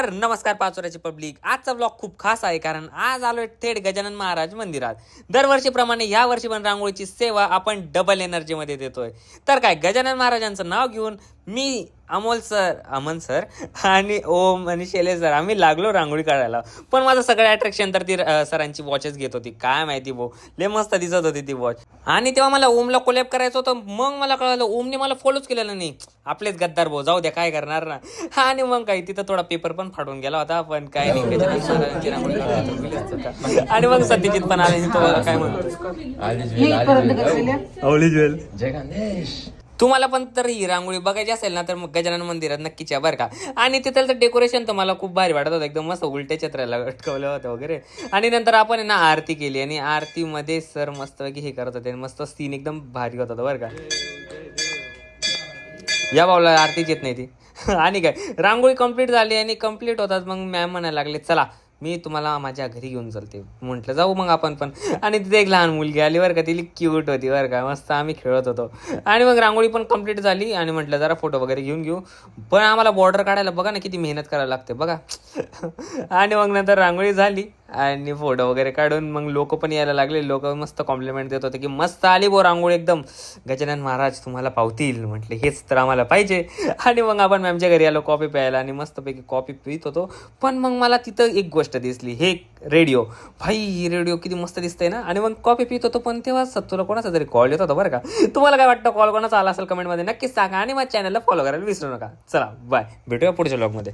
तर नमस्कार पाचोऱ्याची पब्लिक. आजचा ब्लॉग खूप खास आहे कारण आज आलोय थेट गजानन महाराज मंदिरात. दरवर्षीप्रमाणे या वर्षी पण रांगोळीची सेवा आपण डबल एनर्जी मध्ये देतोय. तर काय गजानन महाराजांचं नाव घेऊन मी अमन सर आणि ओम आणि शैलेश सर आम्ही लागलो रांगोळी काढायला. पण माझं सगळं अट्रॅक्शन तर ती सरांची वॉचच घेत होती. काय माहिती भाऊ, लय मस्त दिसत होती ती वॉच. आणि तेव्हा मला ओमला कोलॅब करायचं होतं. मग मला कळलं ओमने मला फॉलोच केलेलं नाही. आपलेच गद्दार भाऊ, जाऊ द्या काय करणार ना. आणि मग काही तिथं थोडा पेपर पण फाडून गेला होता. पण काय नाही, गजानन महाराजांची रांगोळी. आणि मग सत्यजित पण आले. तो काय म्हणतो तुम्हाला पण तर ही रांगोळी बघायची असेल ना तर मग गजानन मंदिरात नक्कीच या बरं का. आणि तिथलं डेकोरेशन तर मला खूप भारी वाटत होतं. एकदम मस्त उलट्या चित्राला लटकवलं होतं वगैरे. आणि नंतर आपण ना आरती केली आणि आरतीमध्ये सर मस्त हे करत होते. मस्त सीन एकदम भारी होत होता बरं का. या भाऊला आरतीच येत नाही ती. आणि काय रांगोळी कंप्लीट झाली आणि कंप्लीट होतात मग मॅम म्हणायला लागले चला मी तुम्हाला माझ्या घरी घेऊन चालते. म्हटलं जाऊ मग आपण पण. आणि तिथे एक लहान मुलगी आली बरं का, ती क्यूट होती बरं का. मस्त आम्ही खेळत होतो. आणि मग रांगोळी पण कंप्लीट झाली आणि म्हटलं जरा फोटो वगैरे घेऊन घेऊ. पण आम्हाला बॉर्डर काढायला बघा ना किती मेहनत करायला लागते बघा. आणि मग नंतर रांगोळी झाली आणि फोटो वगैरे काढून मग लोक पण यायला लागले. लोक मस्त कॉम्प्लिमेंट देत होते की मस्त आली बो रांगोळी एकदम, गजानन महाराज तुम्हाला पावतील. म्हटले हेच तर आम्हाला पाहिजे. आणि मग आपण मॅमच्या घरी आलो कॉफी प्यायला आणि मस्तपैकी कॉफी पित होतो. पण मग मला तिथं एक गोष्ट दिसली, हे रेडिओ. भाई रेडिओ किती मस्त दिसतंय ना. आणि मग कॉफी पित होतो पण तेव्हा तुला कोणाचा तरी कॉल येत होता बरं का. तुम्हाला काय वाटतं कॉल कोणाचा आला असेल कमेंटमध्ये नक्कीच सांगा आणि माझ्या चॅनलला फॉलो करायला विसरू नका. चला बाय, भेटूया पुढच्या ब्लॉगमध्ये.